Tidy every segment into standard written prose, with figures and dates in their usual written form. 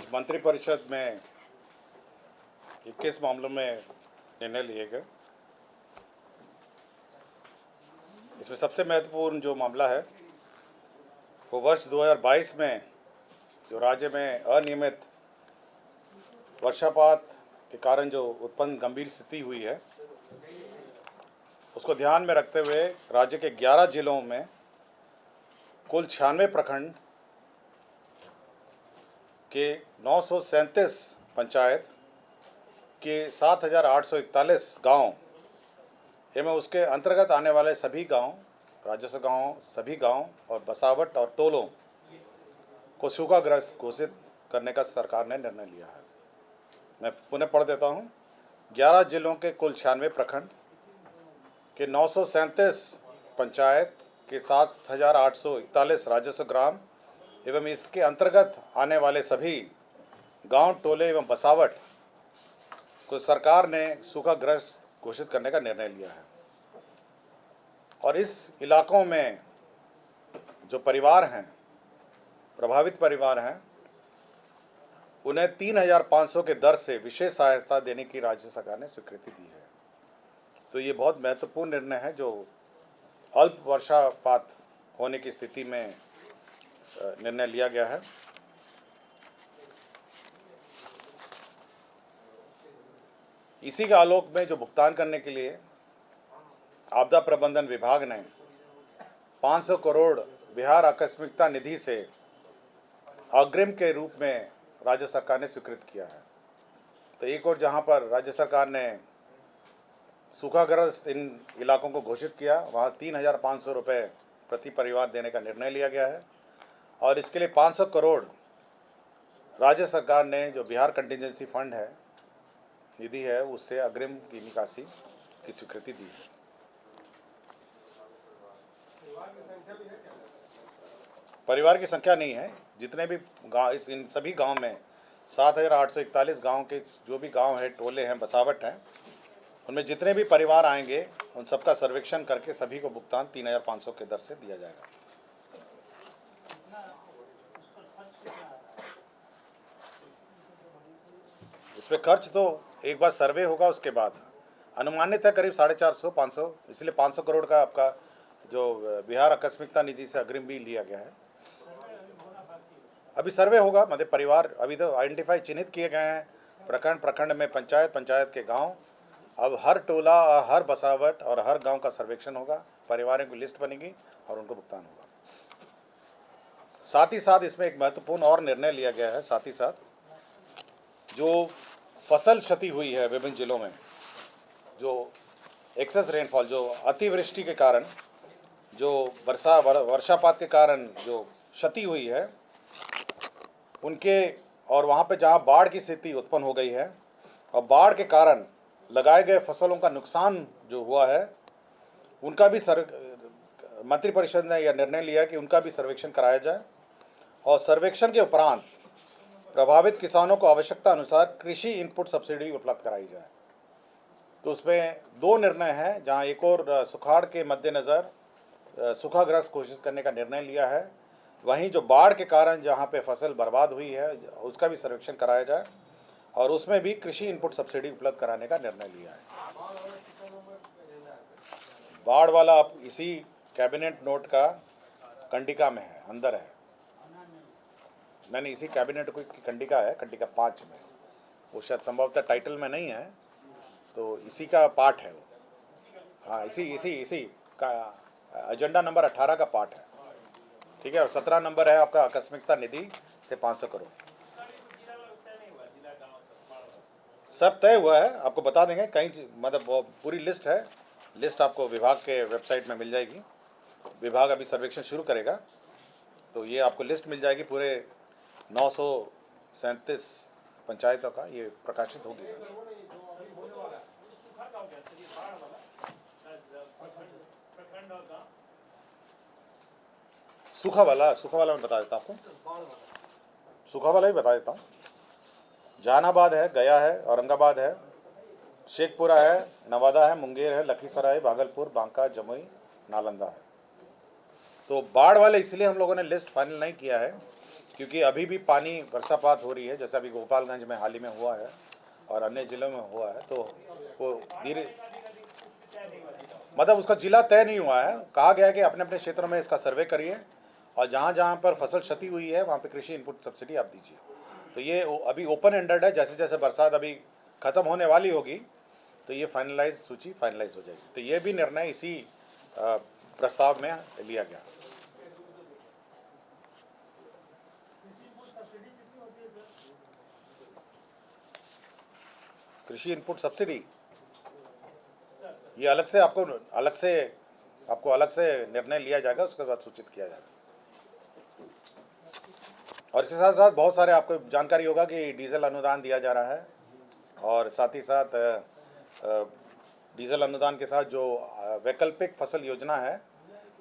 आज मंत्रिपरिषद में 21 मामलों में निर्णय लिए गए। इसमें सबसे महत्वपूर्ण जो मामला है वो वर्ष 2022 में जो राज्य में अनियमित वर्षापात के कारण जो उत्पन्न गंभीर स्थिति हुई है उसको ध्यान में रखते हुए राज्य के 11 जिलों में कुल 96 प्रखंड के 937 पंचायत के 7,841 गांव एवं उसके अंतर्गत आने वाले सभी गांव, राजस्व गांव, सभी गांव और बसावट और टोलों को सूखाग्रस्त घोषित करने का सरकार ने निर्णय लिया है। मैं पुनः पढ़ देता हूं। 11 जिलों के कुल 96 प्रखंड के 937 पंचायत के 7,841 राजस्व ग्राम एवं इसके अंतर्गत आने वाले सभी गांव, टोले एवं बसावट को सरकार ने सूखाग्रस्त घोषित करने का निर्णय लिया है। और इस इलाकों में जो परिवार हैं, प्रभावित परिवार हैं, उन्हें 3,500 के दर से विशेष सहायता देने की राज्य सरकार ने स्वीकृति दी है। तो ये बहुत महत्वपूर्ण निर्णय है जो अल्प वर्षापात होने की स्थिति में निर्णय लिया गया है। इसी के आलोक में जो भुगतान करने के लिए आपदा प्रबंधन विभाग ने 500 करोड़ बिहार आकस्मिकता निधि से अग्रिम के रूप में राज्य सरकार ने स्वीकृत किया है। तो एक और जहां पर राज्य सरकार ने सूखाग्रस्त इन इलाकों को घोषित किया, वहां 3,500 रुपये प्रति परिवार देने का निर्णय लिया गया है। और इसके लिए 500 करोड़ राज्य सरकार ने जो बिहार कंटिजेंसी फंड है, निधि है, उससे अग्रिम की निकासी की स्वीकृति दी है। परिवार की संख्या नहीं है, जितने भी गाँव, इन सभी गांव में 7,841 गांव के जो भी गांव हैं, टोले हैं, बसावट हैं, उनमें जितने भी परिवार आएंगे उन सबका सर्वेक्षण करके सभी को भुगतान 3,500 के दर से दिया जाएगा। इसमें खर्च तो एक बार सर्वे होगा, उसके बाद अनुमानित है करीब 450-500, इसलिए 500 करोड़ का आपका जो बिहार आकस्मिकता निधि से अग्रिम भी लिया गया है। अभी सर्वे होगा, मतलब परिवार अभी तो आइडेंटिफाई चिन्हित किए गए हैं, प्रखंड प्रखंड में पंचायत पंचायत के गांव। अब हर टोला, हर बसावट और हर गांव का सर्वेक्षण होगा, परिवारों की लिस्ट बनेगी और उनको भुगतान होगा। साथ ही साथ इसमें एक महत्वपूर्ण और निर्णय लिया गया है। साथ ही साथ जो फसल क्षति हुई है विभिन्न जिलों में, जो एक्सेस रेनफॉल, जो अतिवृष्टि के कारण, जो वर्षापात के कारण जो क्षति हुई है उनके, और वहाँ पे जहाँ बाढ़ की स्थिति उत्पन्न हो गई है और बाढ़ के कारण लगाए गए फसलों का नुकसान जो हुआ है, उनका भी मंत्रिपरिषद ने यह निर्णय लिया कि उनका भी सर्वेक्षण कराया जाए और सर्वेक्षण के उपरांत प्रभावित किसानों को आवश्यकता अनुसार कृषि इनपुट सब्सिडी उपलब्ध कराई जाए। तो उसमें दो निर्णय हैं, जहां एक और सुखाड़ के मद्देनज़र सूखाग्रस्त घोषित करने का निर्णय लिया है, वहीं जो बाढ़ के कारण जहां पे फसल बर्बाद हुई है उसका भी सर्वेक्षण कराया जाए और उसमें भी कृषि इनपुट सब्सिडी उपलब्ध कराने का निर्णय लिया है। बाढ़ वाला आप इसी कैबिनेट नोट का कंडिका में है, अंदर है, मैंने इसी कैबिनेट को कंडिका है, कंडिका 5 में, वो शायद संभवतः टाइटल में नहीं है, तो इसी का पार्ट है वो। हाँ, इसी का एजेंडा नंबर 18 का पार्ट है, ठीक है। और 17 नंबर है आपका आकस्मिकता निधि से 500 करोड़। सब तय हुआ है, आपको बता देंगे, कहीं मतलब पूरी लिस्ट है, लिस्ट आपको विभाग के वेबसाइट में मिल जाएगी। विभाग अभी सर्वेक्षण शुरू करेगा तो ये आपको लिस्ट मिल जाएगी, पूरे 937 पंचायतों का ये प्रकाशित होगी। सूखा वाला मैं बता देता हूँ आपको, सूखा वाला ही बता देता हूँ। जहानाबाद है, गया है, औरंगाबाद है, शेखपुरा है, नवादा है, मुंगेर है, लखीसराय, भागलपुर, बांका, जमुई, नालंदा है। तो बाढ़ वाले इसलिए हम लोगों ने लिस्ट फाइनल नहीं किया है क्योंकि अभी भी पानी वर्षापात हो रही है, जैसे अभी गोपालगंज में हाल ही में हुआ है और अन्य जिलों में हुआ है, तो वो धीरे मतलब उसका जिला तय नहीं हुआ है। कहा गया है कि अपने अपने क्षेत्रों में इसका सर्वे करिए और जहाँ जहाँ पर फसल क्षति हुई है वहाँ पे कृषि इनपुट सब्सिडी आप दीजिए। तो ये अभी ओपन एंडेड है, जैसे जैसे बरसात अभी ख़त्म होने वाली होगी तो ये सूची फाइनलाइज हो जाएगी। तो ये भी निर्णय इसी प्रस्ताव में लिया गया। कृषि इनपुट सब्सिडी ये अलग से निर्णय लिया जाएगा, उसके बाद सूचित किया जाएगा। और इसके साथ साथ बहुत सारे आपको जानकारी होगा कि डीजल अनुदान दिया जा रहा है और साथ ही साथ डीजल अनुदान के साथ जो वैकल्पिक फसल योजना है,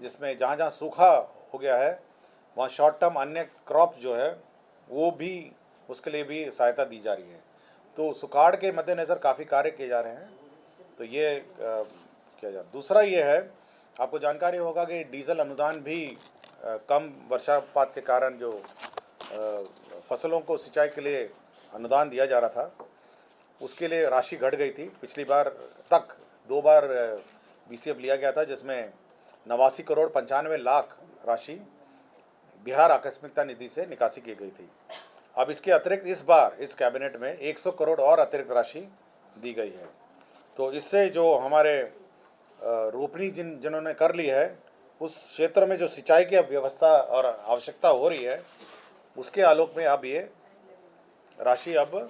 जिसमें जहाँ जहाँ सूखा हो गया है वहाँ शॉर्ट टर्म अन्य क्रॉप जो है वो भी, उसके लिए भी सहायता दी जा रही है। तो सुखाड़ के मद्देनज़र काफ़ी कार्य किए जा रहे हैं। तो ये किया जा दूसरा ये है, आपको जानकारी होगा कि डीजल अनुदान भी कम वर्षापात के कारण जो फसलों को सिंचाई के लिए अनुदान दिया जा रहा था, उसके लिए राशि घट गई थी। पिछली बार तक 2 बार बीसीएफ लिया गया था, जिसमें 89 करोड़ 95 लाख राशि बिहार आकस्मिकता निधि से निकासी की गई थी। अब इसके अतिरिक्त इस बार इस कैबिनेट में 100 करोड़ और अतिरिक्त राशि दी गई है। तो इससे जो हमारे रोपनी जिन्होंने कर ली है, उस क्षेत्र में जो सिंचाई की व्यवस्था और आवश्यकता हो रही है, उसके आलोक में अब ये राशि अब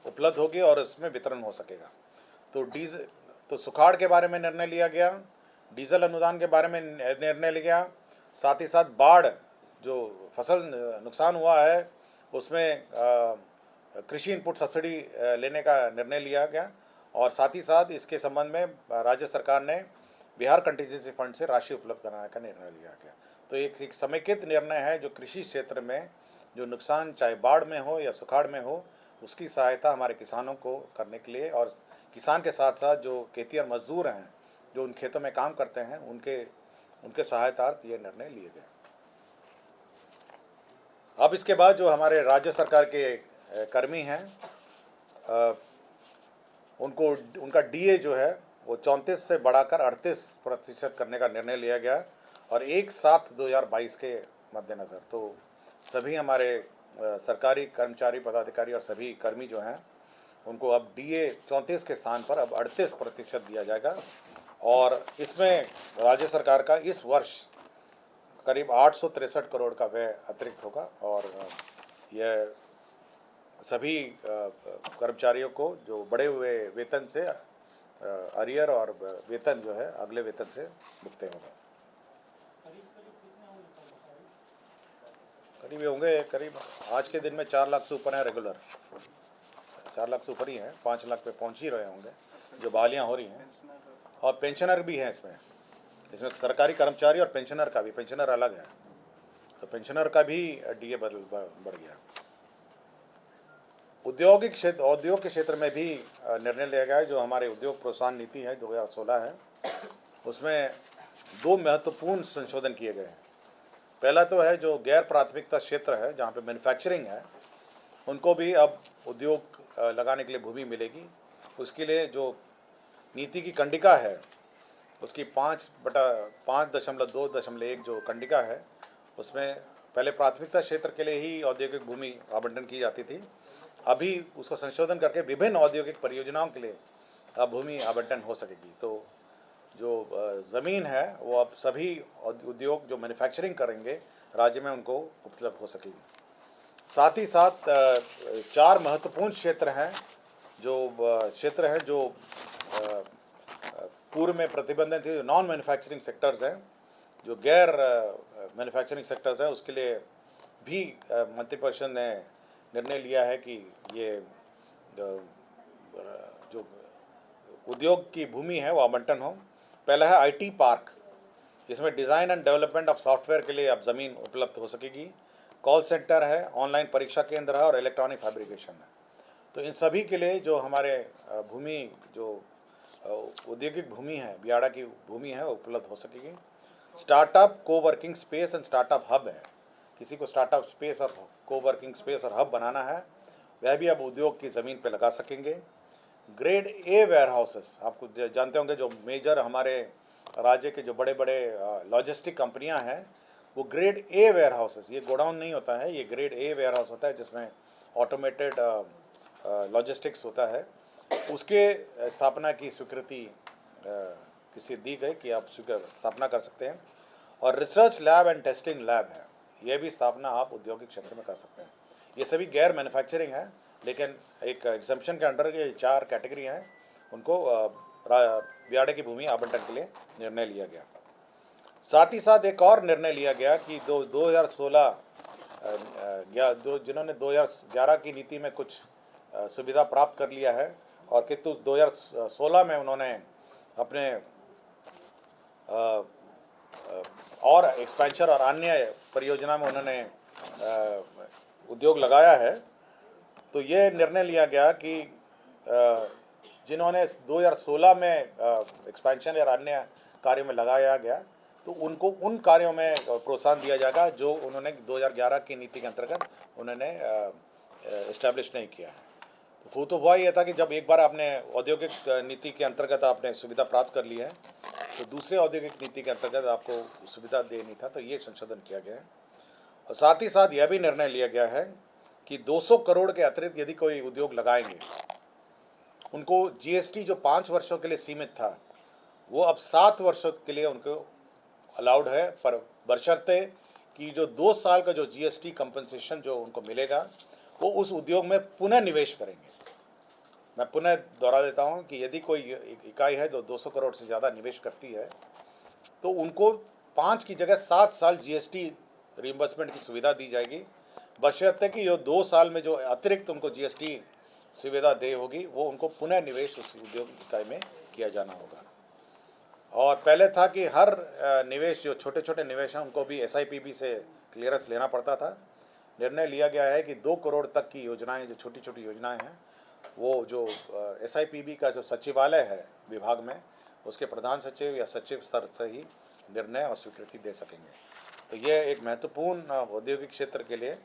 उपलब्ध होगी और इसमें वितरण हो सकेगा। तो सुखाड़ के बारे में निर्णय लिया गया, डीजल अनुदान के बारे में निर्णय लिया गया, साथ ही साथ बाढ़ जो फसल नुकसान हुआ है उसमें कृषि इनपुट सब्सिडी लेने का निर्णय लिया गया और साथ ही साथ इसके संबंध में राज्य सरकार ने बिहार कंटीजेंसी फंड से राशि उपलब्ध कराने का निर्णय लिया गया। तो एक समेकित निर्णय है जो कृषि क्षेत्र में जो नुकसान चाहे बाढ़ में हो या सुखाड़ में हो, उसकी सहायता हमारे किसानों को करने के लिए, और किसान के साथ साथ जो खेतिहर मजदूर हैं जो उन खेतों में काम करते हैं उनके सहायतार्थ ये निर्णय लिए गए। अब इसके बाद जो हमारे राज्य सरकार के कर्मी हैं उनका डीए जो है वो 34 से बढ़ाकर 38% करने का निर्णय लिया गया और 1/7/2022 के मद्देनज़र तो सभी हमारे सरकारी कर्मचारी, पदाधिकारी और सभी कर्मी जो हैं उनको अब डीए 34 के स्थान पर अब 38% दिया जाएगा। और इसमें राज्य सरकार का इस वर्ष करीब 863 करोड़ का व्यय अतिरिक्त होगा और यह सभी कर्मचारियों को जो बढ़े हुए वेतन से अरियर और वेतन जो है अगले वेतन से मुक्त होगा। करीब होंगे, करीब आज के दिन में 4 लाख से ऊपर हैं रेगुलर, 4 लाख से ऊपर ही हैं, 5 लाख पे पहुंच ही रहे होंगे जो बहालियाँ हो रही हैं। और पेंशनर भी हैं इसमें सरकारी कर्मचारी और पेंशनर का भी, पेंशनर अलग है, तो पेंशनर का भी डीए बढ़ गया। उद्योग के क्षेत्र में भी निर्णय लिया गया है। जो हमारे उद्योग प्रोत्साहन नीति है 2016 है, उसमें 2 महत्वपूर्ण संशोधन किए गए हैं। पहला तो है जो गैर प्राथमिकता क्षेत्र है जहाँ पे मैन्युफैक्चरिंग है, उनको भी अब उद्योग लगाने के लिए भूमि मिलेगी। उसके लिए जो नीति की कंडिका है उसकी 5/5.2.1 जो कंडिका है, उसमें पहले प्राथमिकता क्षेत्र के लिए ही औद्योगिक भूमि आवंटन की जाती थी। अभी उसको संशोधन करके विभिन्न औद्योगिक परियोजनाओं के लिए अब भूमि आवंटन हो सकेगी। तो जो ज़मीन है वो अब सभी उद्योग जो मैन्युफैक्चरिंग करेंगे राज्य में उनको उपलब्ध हो सकेगी। साथ ही साथ 4 महत्वपूर्ण क्षेत्र हैं जो पूर्व में प्रतिबंधित थे, नॉन मैन्युफैक्चरिंग सेक्टर्स हैं, जो गैर मैन्युफैक्चरिंग सेक्टर्स हैं, उसके लिए भी मंत्रिपरिषद ने निर्णय लिया है कि ये जो उद्योग की भूमि है वो आवंटन हो। पहला है आईटी पार्क, जिसमें design and development of software के लिए अब ज़मीन उपलब्ध हो सकेगी। कॉल सेंटर है, ऑनलाइन परीक्षा केंद्र है और इलेक्ट्रॉनिक फैब्रिकेशन है। तो इन सभी के लिए जो हमारे भूमि जो औद्योगिक भूमि है, बियाड़ा की भूमि है, उपलब्ध हो सकेगी। Startup, coworking space and startup hub है, किसी को स्टार्टअप स्पेस और कोवर्किंग स्पेस और हब बनाना है, वह भी अब उद्योग की ज़मीन पे लगा सकेंगे। ग्रेड ए वेयर हाउसेस, आपको जानते होंगे जो मेजर हमारे राज्य के जो बड़े बड़े लॉजिस्टिक कंपनियां हैं, वो ग्रेड ए वेयर हाउसेस, ये गोडाउन नहीं होता है, ये ग्रेड ए वेयर हाउस होता है जिसमें ऑटोमेटेड लॉजिस्टिक्स होता है। उसके स्थापना की स्वीकृति किसी दी गई कि आप स्थापना कर सकते हैं। और research lab and testing lab है, यह भी स्थापना आप औद्योगिक क्षेत्र में कर सकते हैं। ये सभी गैर मैन्युफैक्चरिंग है, लेकिन एक एग्जम्पशन के अंडर ये 4 कैटेगरी हैं, उनको बियाडे की भूमि आवंटन के लिए निर्णय लिया गया। साथ ही साथ एक और निर्णय लिया गया कि 2016 जिन्होंने 2011 की नीति में कुछ सुविधा प्राप्त कर लिया है और किंतु 2016 में उन्होंने अपने और एक्सपेंशन और अन्य परियोजना में उन्होंने उद्योग लगाया है, तो ये निर्णय लिया गया कि जिन्होंने 2016 में एक्सपेंशन या अन्य कार्यों में लगाया गया, तो उनको उन कार्यों में प्रोत्साहन दिया जाएगा जो उन्होंने 2011 की नीति के अंतर्गत उन्होंने इस्टेब्लिश नहीं किया है। तो हुआ ये था कि जब एक बार आपने औद्योगिक नीति के अंतर्गत आपने सुविधा प्राप्त कर ली है, तो दूसरे औद्योगिक नीति के अंतर्गत आपको सुविधा देनी था, तो ये संशोधन किया गया है। और साथ ही साथ यह भी निर्णय लिया गया है कि 200 करोड़ के अतिरिक्त यदि कोई उद्योग लगाएंगे, उनको जीएसटी जो 5 वर्षों के लिए सीमित था, वो अब 7 वर्षों के लिए उनको अलाउड है, पर बशर्ते कि जो 2 साल का जो जीएसटी कंपनसेशन जो उनको मिलेगा, वो उस उद्योग में पुनः निवेश करेंगे। मैं पुनः दोहरा देता हूं कि यदि कोई इकाई है जो 200 करोड़ से ज़्यादा निवेश करती है, तो उनको 5 की जगह 7 साल जीएसटी रिइंबर्समेंट की सुविधा दी जाएगी, बशर्ते कि जो 2 साल में जो अतिरिक्त उनको जीएसटी सुविधा दे होगी, वो उनको पुनः निवेश उस उद्योग इकाई में किया जाना होगा। और पहले था कि हर निवेश, जो छोटे छोटे निवेश हैं, उनको भी एसआईपीबी से क्लियरेंस लेना पड़ता था। निर्णय लिया गया है कि 2 करोड़ तक की योजनाएं, जो छोटी छोटी योजनाएं हैं, वो जो एसआईपीबी का जो सचिवालय है विभाग में, उसके प्रधान सचिव या सचिव स्तर से ही निर्णय और स्वीकृति दे सकेंगे। तो ये एक महत्वपूर्ण औद्योगिक क्षेत्र के लिए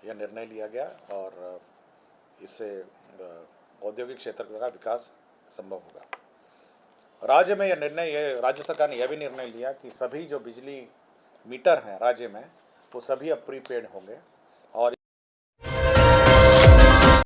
यह निर्णय लिया गया और इससे औद्योगिक क्षेत्र का विकास संभव होगा। राज्य में यह निर्णय, राज्य सरकार ने यह भी निर्णय लिया कि सभी जो बिजली मीटर हैं राज्य में, वो सभी अब प्रीपेड होंगे।